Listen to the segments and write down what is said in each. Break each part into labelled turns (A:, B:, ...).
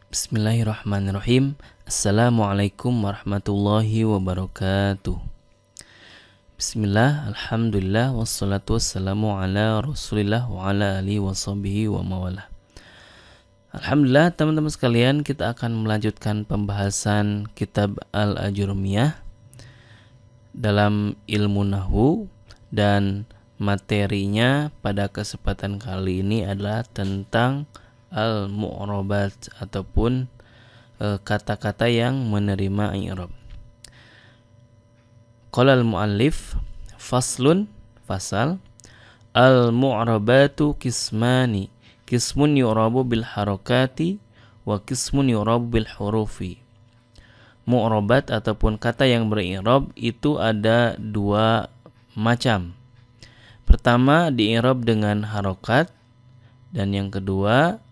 A: Bismillahirrahmanirrahim. Assalamualaikum warahmatullahi wabarakatuh. Bismillah, alhamdulillah, wassalatu wassalamu ala rasulillah wa ala alihi wa sahbihi wa mawalah. Alhamdulillah teman-teman sekalian, kita akan melanjutkan pembahasan kitab Al-Ajurumiyah dalam ilmu nahwu, dan materinya pada kesempatan kali ini adalah tentang al-mu'rabat ataupun kata-kata yang menerima i'rab. Qala al-muallif faslun, fasal, al-mu'rabatu kismani, kismun yu'rabu bil harakati wa kismun yu'rabu bil hurufi. Mu'rabat ataupun kata yang beri'rab itu ada dua macam. Pertama di-i'rab dengan harokat, dan yang kedua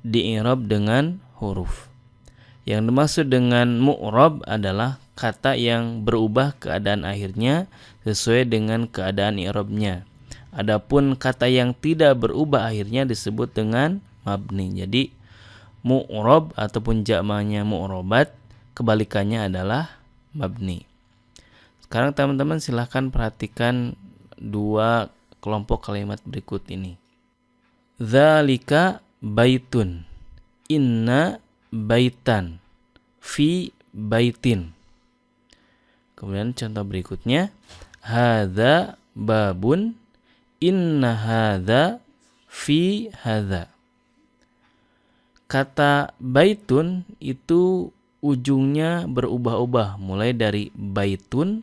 A: di-i'rab dengan huruf. Yang dimaksud dengan mu'rab adalah kata yang berubah keadaan akhirnya sesuai dengan keadaan i'rabnya. Adapun kata yang tidak berubah akhirnya disebut dengan mabni. Jadi mu'rab ataupun jamaknya mu'rabat kebalikannya adalah mabni. Sekarang teman-teman silahkan perhatikan dua kelompok kalimat berikut ini. Dzalika baitun, inna baitan, fi baitin. Kemudian contoh berikutnya, hadza babun, inna hadza fi hadza. Kata baitun itu ujungnya berubah-ubah, mulai dari baitun,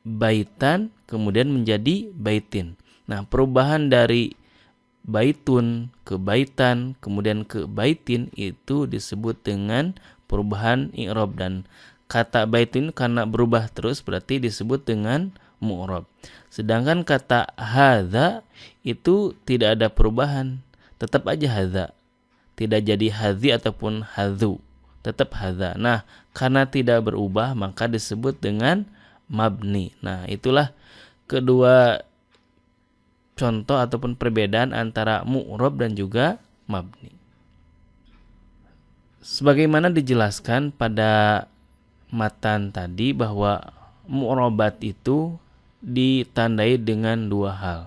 A: baitan, kemudian menjadi baitin. Nah, perubahan dari baitun ke baitan kemudian ke baitin itu disebut dengan perubahan i'rab, dan kata baitun karena berubah terus berarti disebut dengan mu'rab. Sedangkan kata hadza itu tidak ada perubahan, tetap aja hadza. Tidak jadi hadzi ataupun hadzu, tetap hadza. Nah, karena tidak berubah maka disebut dengan mabni. Nah, itulah kedua contoh ataupun perbedaan antara mu'rab dan juga mabni. Sebagaimana dijelaskan pada matan tadi bahwa mu'rabat itu ditandai dengan dua hal.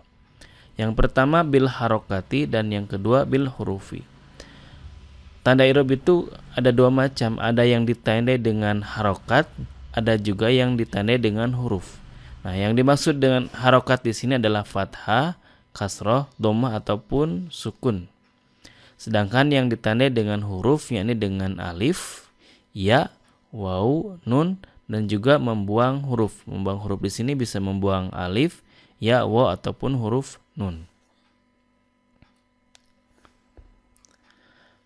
A: Yang pertama bil harokati dan yang kedua bil hurufi. Tanda i'rab itu ada dua macam, ada yang ditandai dengan harokat, ada juga yang ditandai dengan huruf. Nah, yang dimaksud dengan harokat di sini adalah fathah, kasroh, dhammah ataupun sukun. Sedangkan yang ditandai dengan huruf yakni dengan alif, ya, waw, nun, dan juga membuang huruf. Membuang huruf di sini bisa membuang alif, ya, waw ataupun huruf nun.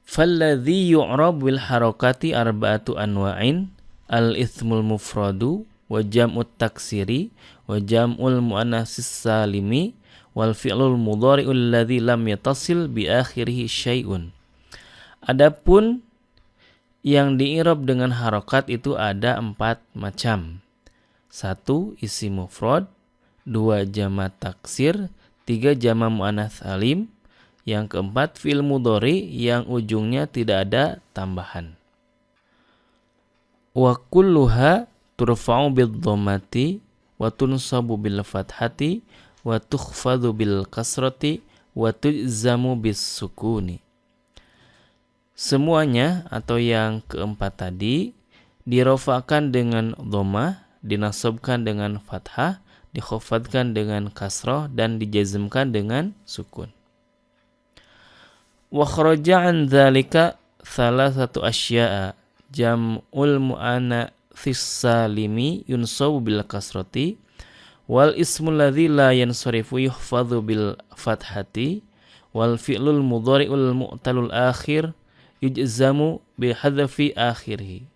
A: Falladhi yu'rab bil harakati arba'atu anwa'in, al-ithmul mufradu wa jam'ut taksiri wa jam'ul muannatsis salimi wal fi'lul mudhari'ul ladzi lam yatasil bi akhirih syai'un. Adapun yang di'irab dengan harokat itu ada 4 macam. 1. Isim mufrad, 2. jamak taksir, 3. jamak muannats salim, yang keempat fi'il mudhari yang ujungnya tidak ada tambahan. Wa kulluha turfa'u bid dhammati wa tunsabu bil fathati wa tukhfadhu bil kasrati wa tujzamu bis sukuni. Semuanya atau yang keempat tadi dirofakkan dengan dhammah, dinasabkan dengan fathah, dikhafadkan dengan kasrah, dan dijazmkan dengan sukun. Wa kharaja an dzalika thalathatu asya'a, jam'ul muannatsis salimi yunsabu bil kasrati, wal ismul ladzi la yansarifu yuhfadhu bil fathati, wal fi'lul mudhari'ul mu'talul akhir yujzamu bi hadfi akhirih.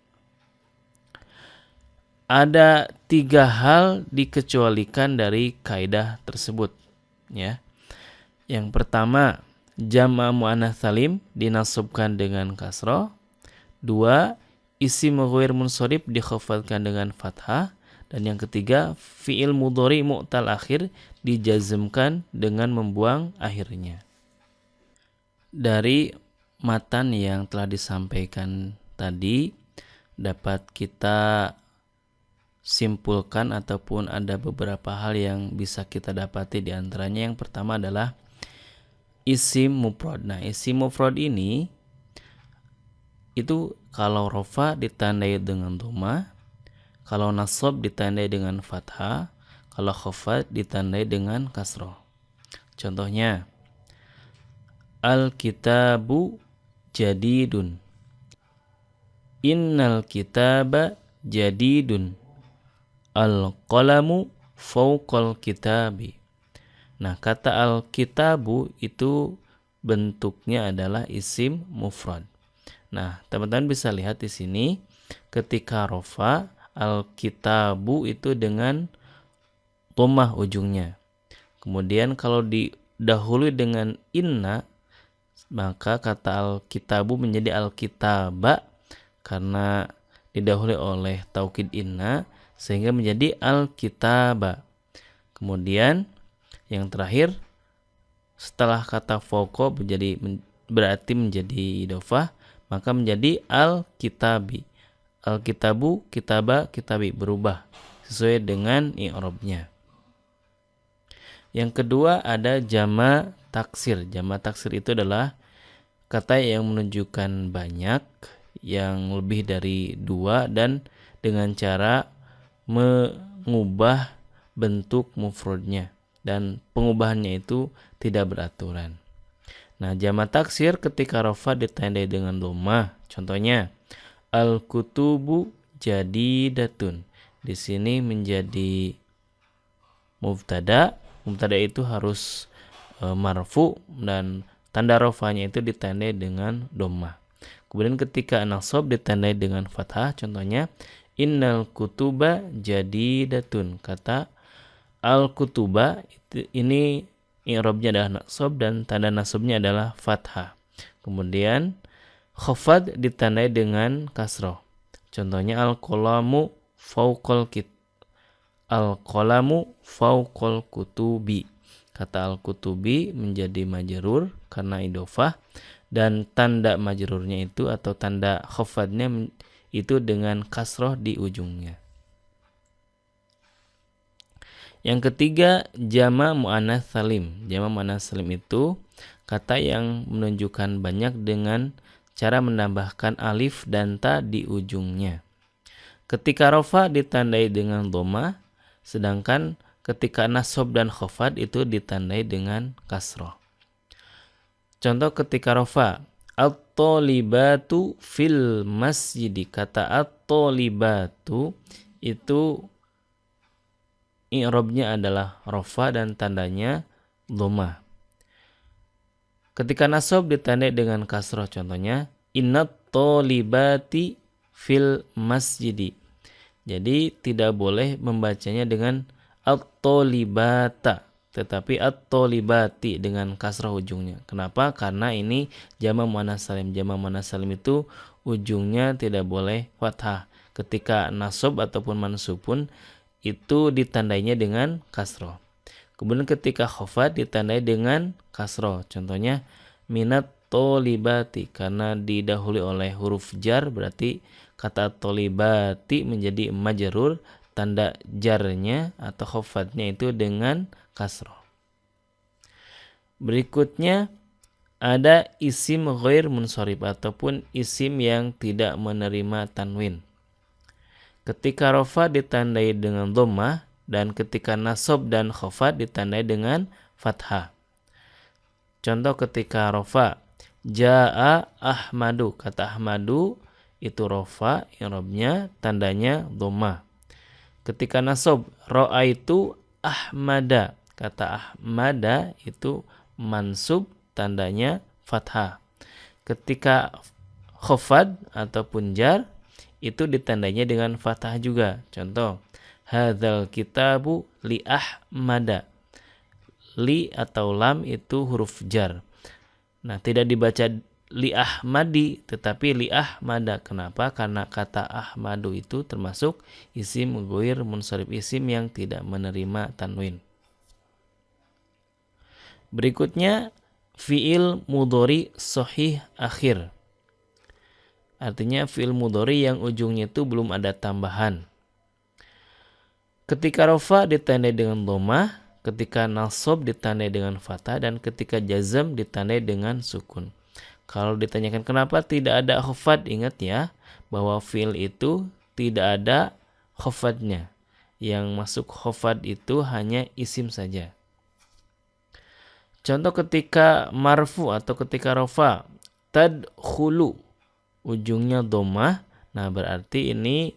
A: Ada 3 hal dikecualikan dari kaidah tersebut, ya. Yang pertama, jamak muannats salim dinasabkan dengan kasrah. 2. Isim ghair munsharif dikhafadkan dengan fathah. Dan yang ketiga, fi'il mudhari mu'tal akhir dijazmkan dengan membuang akhirnya. Dari matan yang telah disampaikan tadi dapat kita simpulkan ataupun ada beberapa hal yang bisa kita dapati. Di antaranya yang pertama adalah isim mufrad. Nah, isim mufrad ini itu kalau rofa ditandai dengan dhamma, kalau nasab ditandai dengan fathah, kalau khafad ditandai dengan kasroh. Contohnya, al-kitabu jadidun. Innal kitaba jadidun. Al-qalamu fawqal kitabi. Nah, kata al-kitabu itu bentuknya adalah isim mufrad. Nah, teman-teman bisa lihat di sini ketika rofa al-kitabu itu dengan dhammah ujungnya. Kemudian kalau didahului dengan inna, maka kata al-kitabu menjadi al-kitaba karena didahului oleh taukid inna sehingga menjadi al-kitaba. Kemudian yang terakhir setelah kata fawqa berarti menjadi idhofah, maka menjadi al-kitabi. Al-kitabu, kitaba, kitabi berubah sesuai dengan i'rabnya. Yang kedua ada jama taksir. Jama taksir itu adalah kata yang menunjukkan banyak, yang lebih dari dua dan dengan cara mengubah bentuk mufradnya dan pengubahannya itu tidak beraturan. Nah, jama taksir ketika rafa ditandai dengan dhammah. Contohnya al-kutubu jadidatun. Di sini menjadi mubtada. Mubtada itu harus marfu dan tanda rafanya itu ditandai dengan dhammah. Kemudian ketika nasab ditandai dengan fathah, contohnya innal kutuba jadidatun. Kata al-kutuba ini i'rabnya adalah nasab dan tanda nasabnya adalah fathah. Kemudian khafad ditandai dengan kasroh. Contohnya al-qalamu fawqal kutubi. Kata al-kutubi menjadi majrur karena idhofah dan tanda majrurnya itu atau tanda khafadnya itu dengan kasroh di ujungnya. Yang ketiga, jama muannats salim. Jama muannats salim itu kata yang menunjukkan banyak dengan cara menambahkan alif dan ta di ujungnya. Ketika rafa ditandai dengan dhammah, sedangkan ketika nasab dan khafad itu ditandai dengan kasroh. Contoh ketika rafa, at-thalibatu fil masjidi. Kata at-thalibatu itu i'rabnya adalah rafa dan tandanya dhammah. Ketika nasab ditandai dengan kasroh, contohnya innat thalibati fil masjidi. Jadi tidak boleh membacanya dengan at-thalibata, tetapi at-thalibati dengan kasrah ujungnya. Kenapa? Karena ini jama muannats salim. Jama muannats salim itu ujungnya tidak boleh fathah. Ketika nasab ataupun mansub pun itu ditandainya dengan kasrah. Kemudian ketika khafad ditandai dengan kasrah. Contohnya minat thalibati, karena didahului oleh huruf jar berarti kata thalibati menjadi majrur, tanda jarnya atau khafadnya itu dengan kasrah. Berikutnya ada isim ghair munsharif ataupun isim yang tidak menerima tanwin. Ketika rafa ditandai dengan dhammah dan ketika nasab dan khafad ditandai dengan fathah. Contoh ketika rafa, jaa Ahmadu. Kata Ahmadu itu rafa, i'rabnya tandanya dhammah. Ketika nasab, ra'aitu Ahmada. Kata Ahmada itu mansub, tandanya fathah. Ketika khafad ataupun jar itu ditandainya dengan fathah juga. Contoh, hadzal kitabu li Ahmada. Li atau lam itu huruf jar. Nah, tidak dibaca li Ahmadi tetapi li Ahmada. Kenapa? Karena kata Ahmadu itu termasuk isim ghair munsharif, isim yang tidak menerima tanwin. Berikutnya fiil mudhari sahih akhir. Artinya fiil mudhari yang ujungnya itu belum ada tambahan. Ketika rofa ditandai dengan dhammah, ketika nasab ditandai dengan fathah, dan ketika jazm ditandai dengan sukun. Kalau ditanyakan kenapa tidak ada khafad, ingat ya bahwa fiil itu tidak ada khafadnya. Yang masuk khafad itu hanya isim saja. Contoh ketika marfu atau ketika rofa, tadkhulu, ujungnya dhammah, nah berarti ini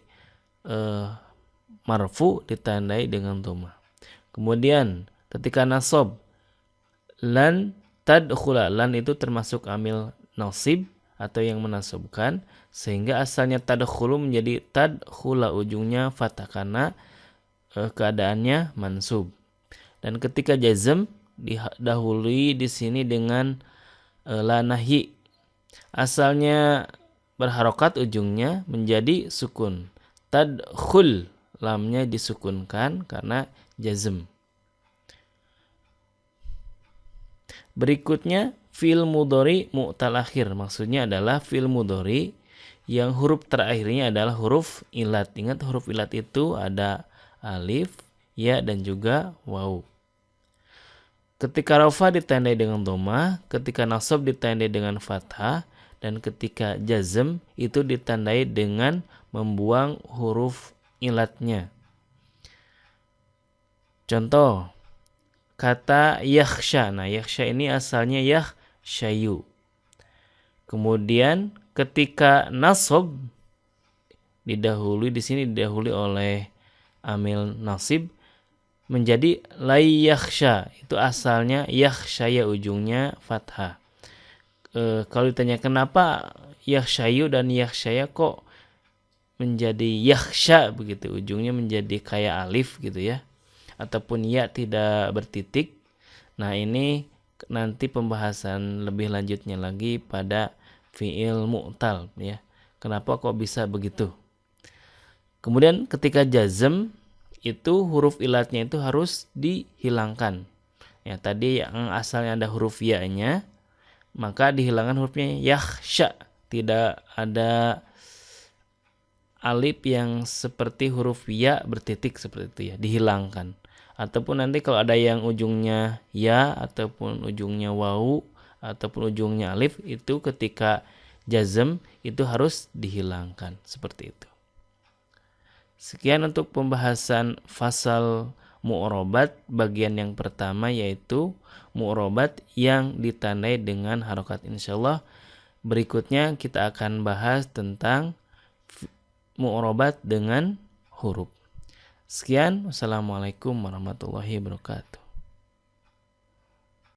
A: marfu ditandai dengan dhammah. Kemudian ketika nasab, lan tadkhula, lan itu termasuk amil nasib atau yang menasabkan, sehingga asalnya tadkhulu menjadi tadkhula, ujungnya fathah karena keadaannya mansub. Dan ketika jazm didahului di sini dengan la nahyi, asalnya berharokat, ujungnya menjadi sukun. Tadkhul, lamnya disukunkan karena jazm. Berikutnya fi'il mudhari mu'tal akhir, maksudnya adalah fi'il mudhari yang huruf terakhirnya adalah huruf ilat. Ingat huruf ilat itu ada alif, ya, dan juga waw. Ketika rafa ditandai dengan dhammah, ketika nasab ditandai dengan fathah, dan ketika jazm itu ditandai dengan membuang huruf ilatnya. Contoh kata yakhsha. Nah, yakhsha ini asalnya yakhshayu. Kemudian ketika nasab didahului, di sini didahului oleh amil nasib menjadi layyakhsha. Itu asalnya yakhshaya, ujungnya fathah. Kalau ditanya kenapa yakhshayu dan yakhshaya kok menjadi yakhsha begitu, ujungnya menjadi kayak alif gitu ya, ataupun ya tidak bertitik. Nah, ini nanti pembahasan lebih lanjutnya lagi pada fi'il mu'tal ya. Kenapa kok bisa begitu? Kemudian ketika jazm itu huruf ilatnya itu harus dihilangkan. Ya, tadi yang asalnya ada huruf ya-nya, maka dihilangkan hurufnya yakhsha. Tidak ada alif yang seperti huruf ya bertitik seperti itu ya, dihilangkan. Ataupun nanti kalau ada yang ujungnya ya ataupun ujungnya wawu ataupun ujungnya alif, itu ketika jazm itu harus dihilangkan seperti itu. Sekian untuk pembahasan fasal mu'robat bagian yang pertama, yaitu mu'robat yang ditandai dengan harokat. Insyaallah berikutnya kita akan bahas tentang mu'robat dengan huruf. Sekian, wassalamualaikum warahmatullahi wabarakatuh.